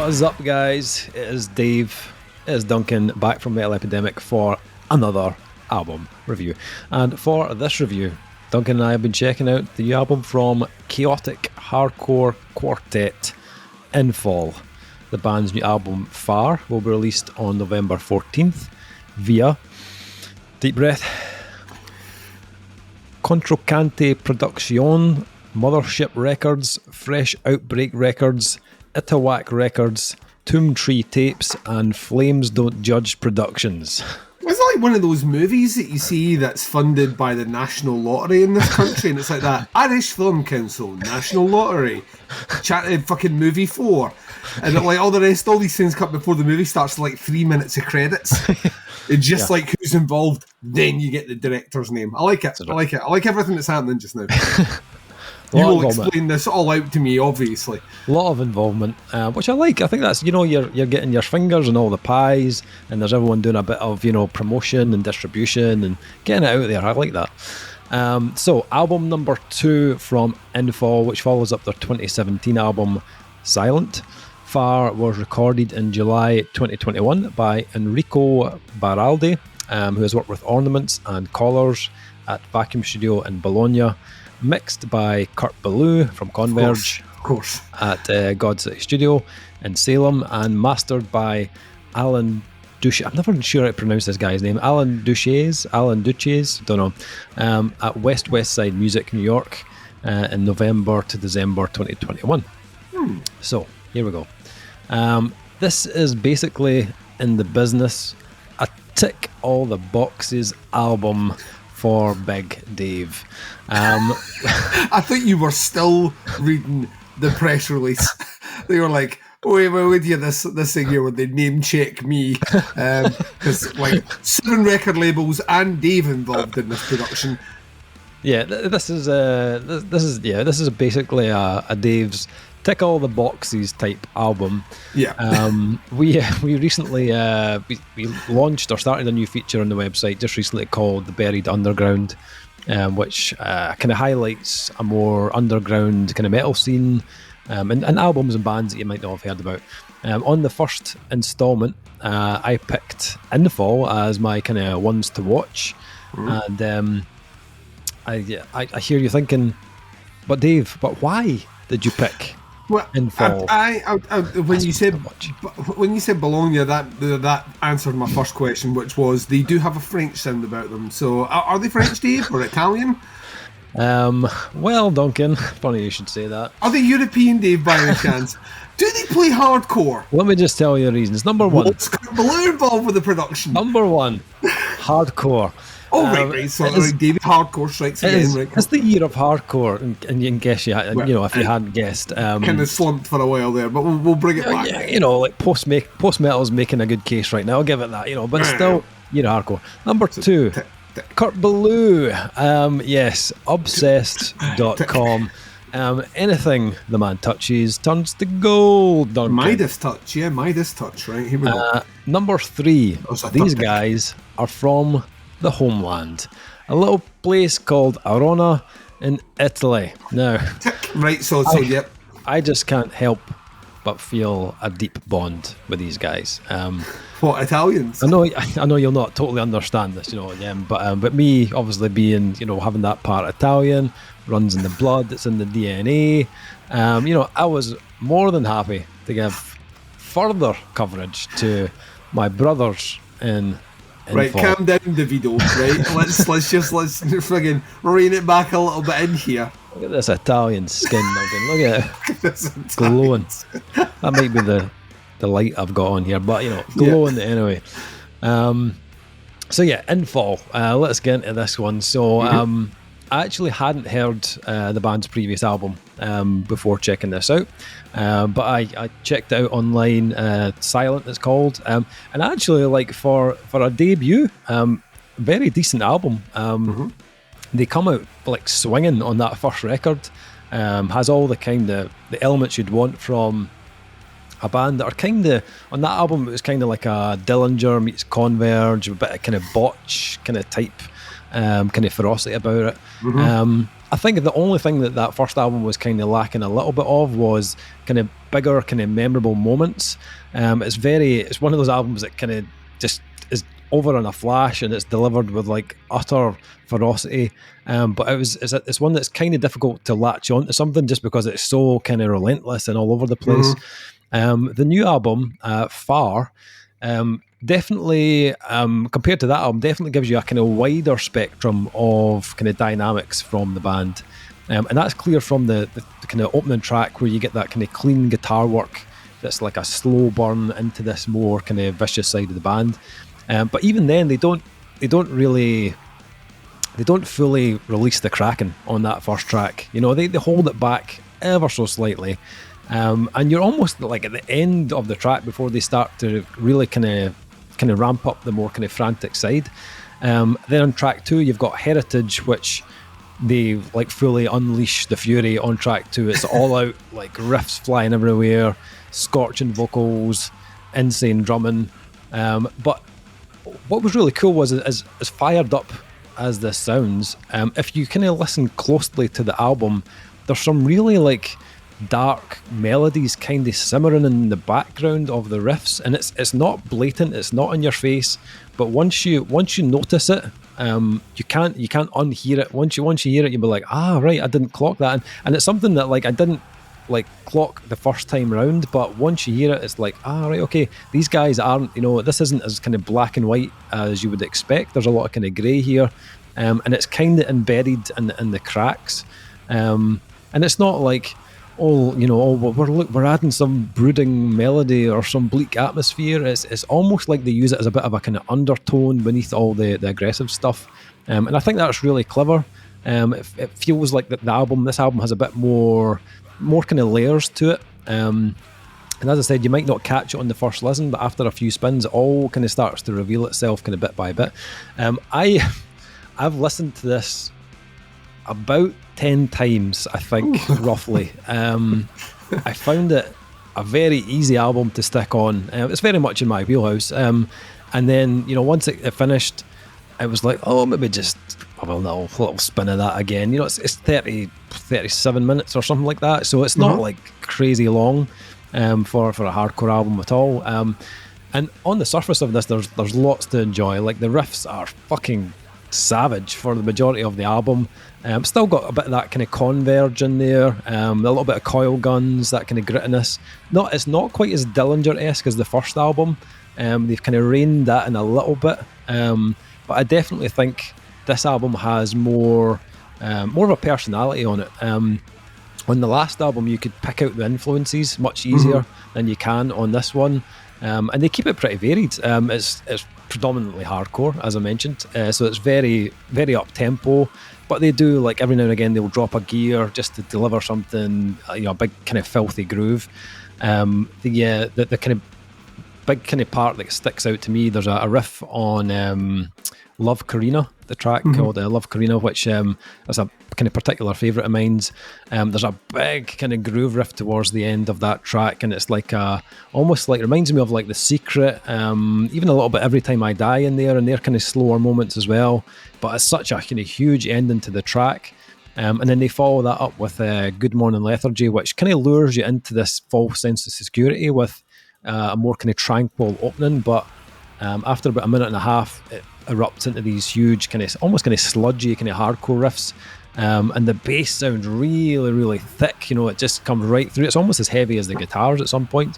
What is up, guys? It is Dave, it is Duncan, back from Metal Epidemic for another album review. And for this review, Duncan and I have been checking out the new album from chaotic hardcore quartet Infall. The band's new album, Far, will be released on November 14th via, deep breath, Controcanti Produzioni, Mothership Records, Fresh Outbreak Records, Itawak Records, Tomb Tree Tapes, and Flames Don't Judge Productions. It's like one of those movies that you see that's funded by the National Lottery in this country, and it's like that Irish Film Council, National Lottery, fucking movie 4, and like all the rest, all these things come before the movie starts, like 3 minutes of credits. It's just like who's involved, then you get the director's name. I like it. I like it. I like everything that's happening just now. You will explain this all out to me, obviously. A lot of involvement, which I like. I think that's, you're getting your fingers in all the pies, and there's everyone doing a bit of, promotion and distribution and getting it out there. I like that. So, album number 2 from Infall, which follows up their 2017 album, Silent. Far was recorded in July 2021 by Enrico Baraldi, who has worked with Ornaments and Collars at Vacuum Studio in Bologna. Mixed by Kurt Ballou from Converge, of course. At God City Studio in Salem, and mastered by Alan Duche. I'm never sure how to pronounce this guy's name. Alan Duches, don't know. At West Side Music, New York, in November to December 2021. So here we go. This is basically in the business a tick all the boxes album for Big Dave. I thought you were still reading the press release. They were like, wait here, this thing here where they name check me, because like 7 record labels and Dave involved in this production. Yeah, this is basically a Dave's tick all the boxes type album. Yeah. We recently we launched or started a new feature on the website just recently called The Buried Underground, which kind of highlights a more underground kind of metal scene, and albums and bands that you might not have heard about. On the first installment, I picked Infall as my kind of ones to watch, and I hear you thinking, but Dave, but why did you pick? Well, Infall? When you said Bologna, that answered my first question, which was they do have a French sound about them. So are they French, Dave, or Italian? Well, Duncan, funny you should say that. Are they European, Dave, by any chance? Do they play hardcore? Let me just tell you the reasons. Number one, what's Balloon involved with the production? Number one, hardcore. Oh, right. So David Hardcore strikes again. Right. It's the year of hardcore, and you can guess, if you hadn't guessed. Kind of slumped for a while there, but we'll bring it back. Yeah, like post metal's making a good case right now. I'll give it that, but it's still year of hardcore. Number 2, Kurt Ballou. Yes, obsessed.com. Anything the man touches turns to gold. Duncan. Midas touch, right? Here we go. Number 3, these guys are from the homeland, a little place called Arona in Italy. Now, right, yep. I just can't help but feel a deep bond with these guys. What, Italians? I know you'll not totally understand this, but me obviously being, having that part Italian, runs in the blood, it's in the DNA. I was more than happy to give further coverage to my brothers in Right, calm down, Davido. Right, let's friggin' rein it back a little bit in here. Look at this Italian skin, Duncan. Look at it, glowing. That might be the light I've got on here, but glowing anyway. So yeah, Infall. Let's get into this one. So I actually hadn't heard the band's previous album before checking this out, but I checked it out online. Silent, it's called, and actually, like for a debut, very decent album. They come out like swinging on that first record. Has all the kind of the elements you'd want from a band that are kind of on that album. It was kind of like a Dillinger meets Converge, a bit of kind of Botch kind of type. Kind of ferocity about it. I think the only thing that first album was kind of lacking a little bit of was kind of bigger kind of memorable moments. It's one of those albums that kind of just is over in a flash, and it's delivered with like utter ferocity. But it's one that's kind of difficult to latch on to something just because it's so kind of relentless and all over the place. The new album, Far, definitely compared to that album, definitely gives you a kind of wider spectrum of kind of dynamics from the band. And that's clear from the kind of opening track where you get that kind of clean guitar work that's like a slow burn into this more kind of vicious side of the band. But even then, they don't fully release the Kraken on that first track. You know, they hold it back ever so slightly. And you're almost like at the end of the track before they start to really kind of ramp up the more kind of frantic side. Then on track 2, you've got Heritage, which they like fully unleash the fury on track 2. It's all out, like riffs flying everywhere, scorching vocals, insane drumming. But what was really cool was as fired up as this sounds, if you kind of listen closely to the album, there's some really like dark melodies kind of simmering in the background of the riffs, and it's not blatant, it's not in your face, but once you notice it, you can't unhear it. Once you hear it, you'll be like, right, I didn't clock that, and it's something that like I didn't like clock the first time round, but once you hear it, it's like, right, okay, these guys aren't, you know, this isn't as kind of black and white as you would expect. There's a lot of kind of grey here, and it's kind of embedded in the cracks, and it's not like, we're adding some brooding melody or some bleak atmosphere. It's almost like they use it as a bit of a kind of undertone beneath all the aggressive stuff, and I think that's really clever. It feels like this album has a bit more kind of layers to it, and as I said, you might not catch it on the first listen, but after a few spins, it all kind of starts to reveal itself kind of bit by bit. I've listened to this about 10 times, I think. Roughly. I found it a very easy album to stick on. It's very much in my wheelhouse, and then, you know, once it finished, I was like, maybe just have a little spin of that again. You know, it's 37 minutes or something like that, so it's not like crazy long for a hardcore album at all. And on the surface of this, there's lots to enjoy. Like, the riffs are fucking savage for the majority of the album. Still got a bit of that kind of Converge in there, a little bit of Coilguns, that kind of grittiness. It's not quite as Dillinger-esque as the first album. They've kind of reined that in a little bit, but I definitely think this album has more of a personality on it. On the last album, you could pick out the influences much easier than you can on this one, and they keep it pretty varied. It's predominantly hardcore, as I mentioned, so it's very, very up tempo. But they do, like, every now and again they'll drop a gear just to deliver something, a big kind of filthy groove. The kind of big kind of part that sticks out to me, there's a riff on Love Karina, the track called Love Karina, which is a kind of particular favourite of mine's. There's a big kind of groove riff towards the end of that track, and it's like almost like, reminds me of like The Secret, even a little bit Every Time I Die in there, and they're kind of slower moments as well. But it's such a kind of huge ending to the track. And then they follow that up with Good Morning Lethargy, which kind of lures you into this false sense of security with a more kind of tranquil opening. But after about a minute and a half, it erupts into these huge kind of almost kind of sludgy kind of hardcore riffs. And the bass sounds really, really thick. You know, it just comes right through. It's almost as heavy as the guitars at some point.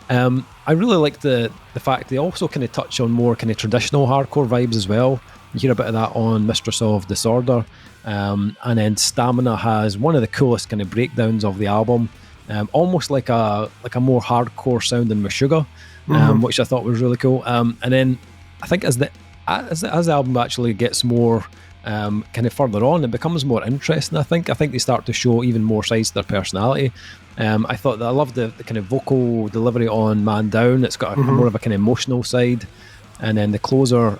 I really like the fact they also kind of touch on more kind of traditional hardcore vibes as well. You hear a bit of that on Mistress of Disorder, and then Stamina has one of the coolest kind of breakdowns of the album, almost like a more hardcore sounding Meshuggah, which I thought was really cool. And then I think as the album actually gets more kind of further on, it becomes more interesting. I think they start to show even more sides to their personality. I thought that I loved the kind of vocal delivery on Man Down. It's got more of a kind of emotional side, and then the closer,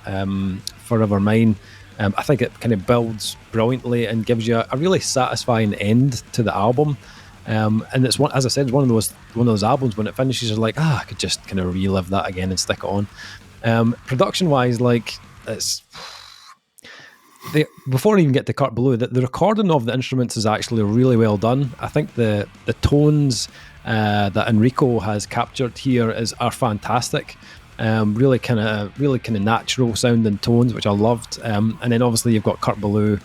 Forever Mine, I think it kind of builds brilliantly and gives you a really satisfying end to the album. And it's one, as I said, it's one of those albums when it finishes, you're like, I could just kind of relive that again and stick it on. Production wise, like, it's before I even get to Kurt Ballou, the recording of the instruments is actually really well done. I think the tones that Enrico has captured here are fantastic. Really kind of natural sounding tones, which I loved. And then obviously you've got Kurt Ballou,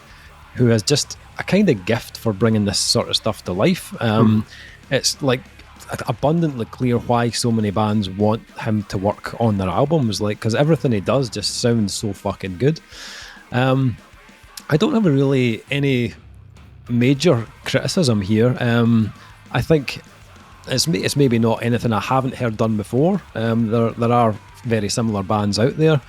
who has just a kind of gift for bringing this sort of stuff to life. It's like abundantly clear why so many bands want him to work on their albums, like, because everything he does just sounds so fucking good. I don't have really any major criticism here. I think it's maybe not anything I haven't heard done before. There are very similar bands out there,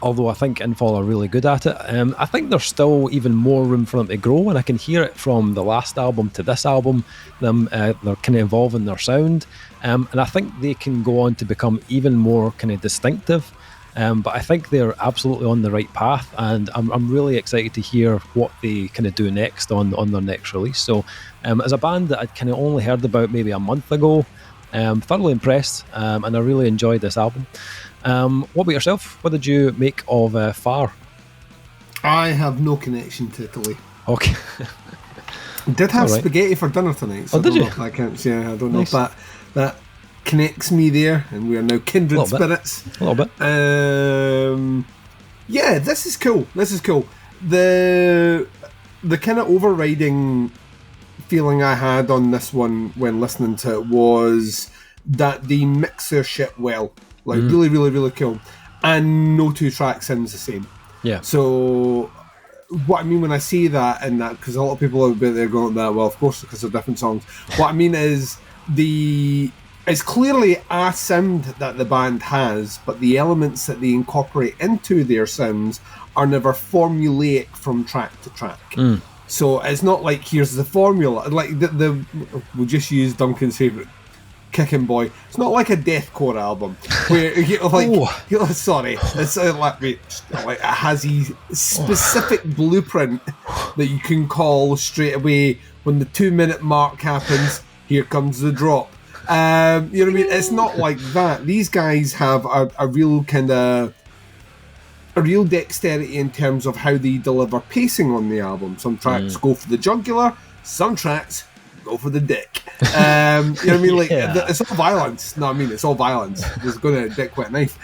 although I think Infall are really good at it. I think there's still even more room for them to grow, and I can hear it from the last album to this album. They're kind of evolving their sound, and I think they can go on to become even more kind of distinctive. But I think they're absolutely on the right path, and I'm really excited to hear what they kind of do next on their next release. So as a band that I'd kind of only heard about maybe a month ago, thoroughly impressed, and I really enjoyed this album. What about yourself? What did you make of Far? I have no connection to Italy. Okay. Did have spaghetti for dinner tonight, so did you? I don't know if that connects me there, and we are now kindred spirits. A little bit. Yeah, this is cool. The kind of overriding feeling I had on this one when listening to it was that they mix their shit well. Like, really, really, really cool. And no two tracks sounds the same. Yeah. So what I mean when I say that, and that, because a lot of people out there going that, well, of course, because they're different songs. What I mean is it's clearly a sound that the band has, but the elements that they incorporate into their sounds are never formulaic from track to track. So it's not like here's the formula. Like we'll just use Duncan's favourite, Kickin' Boy. It's not like a deathcore album where sorry, it's like it has a specific blueprint that you can call straight away when the 2-minute mark happens. Here comes the drop. You know what I mean? It's not like that. These guys have a real kind of a real dexterity in terms of how they deliver pacing on the album. Some tracks go for the jugular, some tracks go for the dick. You know what I mean? Like it's all violence. No, I mean it's all violence. There's going to dick with a knife.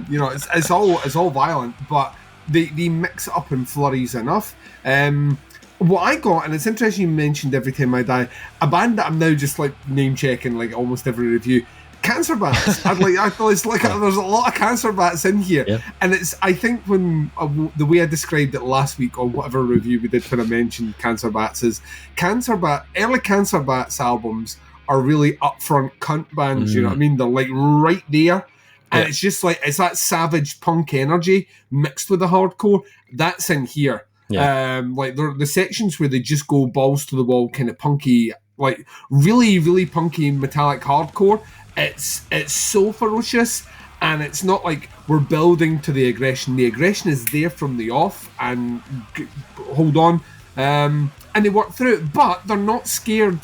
You know, it's all violent, but they mix it up in flurries enough. What I got, and it's interesting you mentioned Every Time I Die, a band that I'm now just like name checking like almost every review. Cancer Bats. There's a lot of Cancer Bats in here, and I think when the way I described it last week on whatever review we did when I mentioned Cancer Bats is early Cancer Bats albums are really upfront cunt bands. You know what I mean? They're like right there, and it's just like it's that savage punk energy mixed with the hardcore that's in here. Like the sections where they just go balls to the wall, kind of punky, like really, really punky metallic hardcore. It's so ferocious, and it's not like we're building to the aggression. The aggression is there from the off, and hold on, and they work through it, but they're not scared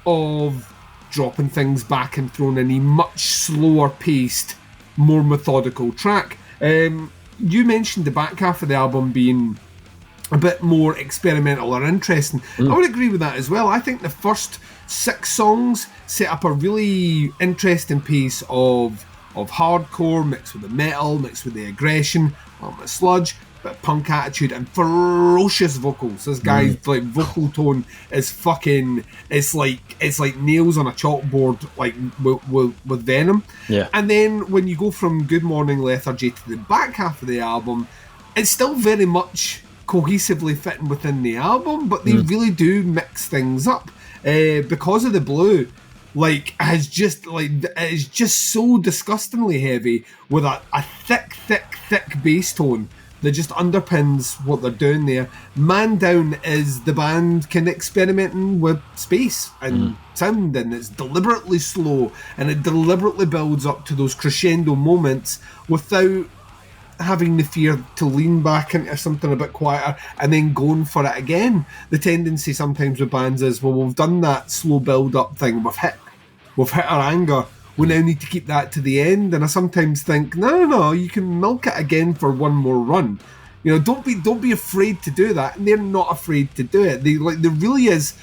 of dropping things back and throwing in a much slower paced, more methodical track. You mentioned the back half of the album being a bit more experimental or interesting. I would agree with that as well. I think the first 6 songs set up a really interesting piece of hardcore mixed with the metal, mixed with the aggression, the sludge, but punk attitude and ferocious vocals. This guy's like vocal tone is fucking. It's like nails on a chalkboard, like with venom. Yeah. And then when you go from Good Morning Lethargy to the back half of the album, it's still very much cohesively fitting within the album, but they really do mix things up. Because of the blue, like it's just so disgustingly heavy with a thick bass tone that just underpins what they're doing there. Man Down is the band kind of experimenting with space and sound, and it's deliberately slow, and it deliberately builds up to those crescendo moments without having the fear to lean back into something a bit quieter and then going for it again. The tendency sometimes with bands is, well, we've done that slow build-up thing, we've hit our anger, we now need to keep that to the end. And I sometimes think, no, you can milk it again for one more run. You know, don't be afraid to do that. And they're not afraid to do it. There really is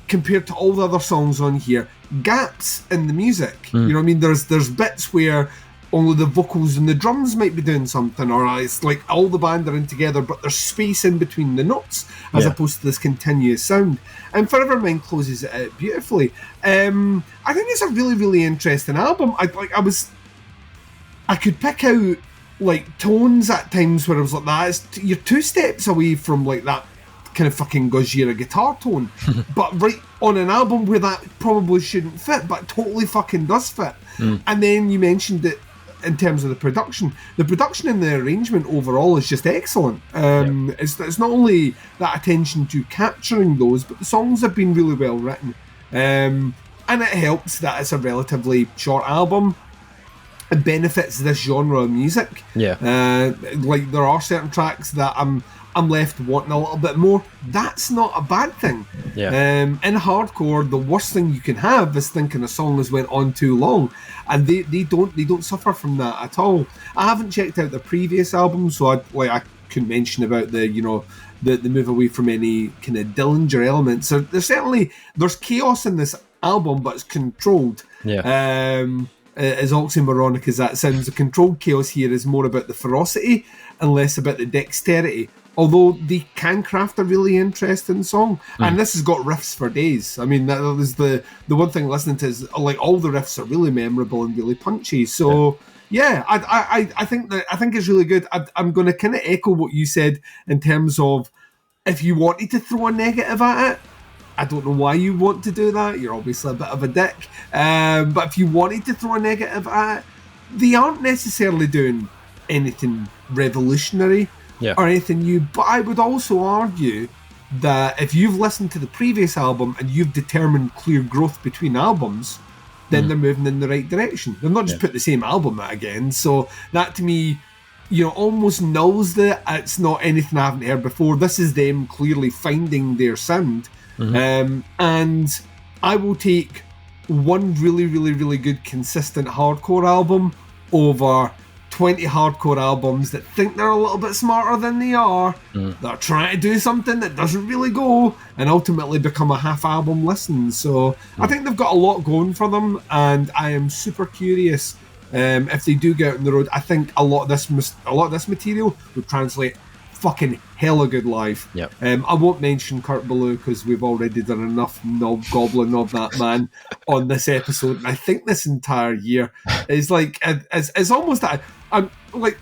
compared to all the other songs on here, gaps in the music. You know what I mean? There's bits where only the vocals and the drums might be doing something, or it's like all the band are in together, but there's space in between the notes, as opposed to this continuous sound. And Forevermind closes it out beautifully. I think it's a really, really interesting album. I could pick out like tones at times where I was like, you're 2 steps away from like that kind of fucking Gojira guitar tone, but right on an album where that probably shouldn't fit, but totally fucking does fit. And then you mentioned it in terms of the production and the arrangement overall is just excellent. It's not only that attention to capturing those, but the songs have been really well written. And it helps that it's a relatively short album. It benefits this genre of music. Like there are certain tracks that I'm left wanting a little bit more. That's not a bad thing. In hardcore, the worst thing you can have is thinking a song has went on too long, and they don't suffer from that at all. I haven't checked out the previous album, so I couldn't mention about the move away from any kind of Dillinger elements. So there's chaos in this album, but it's controlled. As oxymoronic as that sounds, the controlled chaos here is more about the ferocity and less about the dexterity. Although they can craft a really interesting song, and this has got riffs for days. I mean, that was the one thing listening to is like all the riffs are really memorable and really punchy. So I think it's really good. I'm going to kind of echo what you said in terms of if you wanted to throw a negative at it. I don't know why you want to do that. You're obviously a bit of a dick. But if you wanted to throw a negative at it, they aren't necessarily doing anything revolutionary or anything new. But I would also argue that if you've listened to the previous album and you've determined clear growth between albums, then they're moving in the right direction. They've not just put the same album out again. So that to me, almost nulls that it's not anything I haven't heard before. This is them clearly finding their sound. And I will take one really, really, really good consistent hardcore album over 20 hardcore albums that think they're a little bit smarter than they are, that are trying to do something that doesn't really go, and ultimately become a half album listen. So I think they've got a lot going for them, and I am super curious if they do get out on the road. I think a lot of this material would translate fucking hella good live. I won't mention Kurt Ballou because we've already done enough knob gobbling of that man on this episode, and I think this entire year is like it's almost that I'm like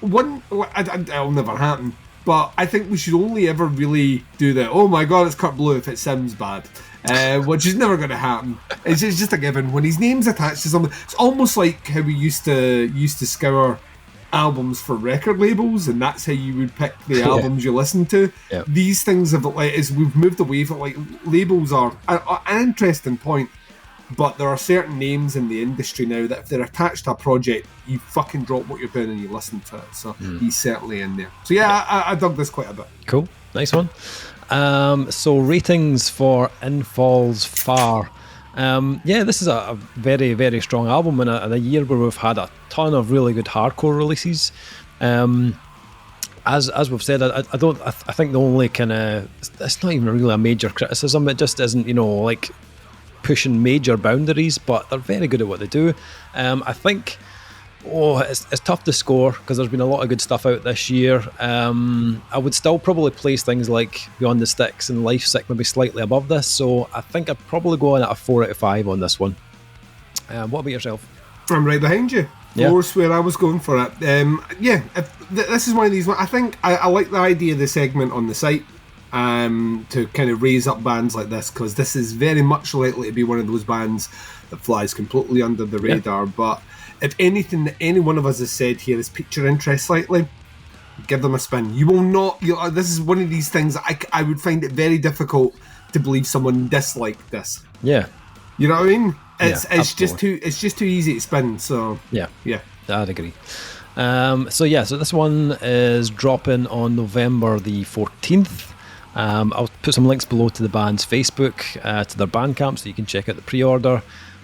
it'll never happen, but I think we should only ever really do the oh my god it's Kurt Ballou if it sounds bad, which is never going to happen. It's just a given when his name's attached to something. It's almost like how we used to scour albums for record labels, and that's how you would pick the albums you listen to. These things have as we've moved away from labels are an interesting point, but there are certain names in the industry now that if they're attached to a project, you fucking drop what you're doing and you listen to it. So he's certainly in there. So I dug this quite a bit. Cool, nice one. So ratings for Infall's Far. This is a very, very strong album in a year where we've had a ton of really good hardcore releases. As we've said, I think the only kind of, it's not even really a major criticism. It just isn't, like pushing major boundaries, but they're very good at what they do. I think it's tough to score because there's been a lot of good stuff out this year. I would still probably place things like Beyond the Sticks and Life Sick maybe slightly above this, so I think I'd probably go in at a 4 out of 5 on this one. What about yourself? I'm right behind you. 4's where I was going for it. This is one of these. I think I like the idea of the segment on the site to kind of raise up bands like this, because this is very much likely to be one of those bands that flies completely under the radar. But if anything that any one of us has said here has piqued your interest slightly, give them a spin. You will not. This is one of these things I would find it very difficult to believe someone disliked this. Yeah, you know what I mean. It's just too easy to spin. So yeah, I'd agree. So this one is dropping on November the 14th. I'll put some links below to the band's Facebook, to their Bandcamp, so you can check out the pre-order.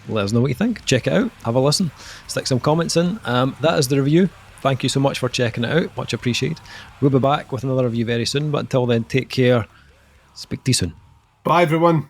Let us know what you think. Check it out, have a listen, stick some comments in. That is the review. Thank you so much for checking it out, much appreciated. We'll be back with another review very soon, but until then, take care. Speak to you soon. Bye everyone.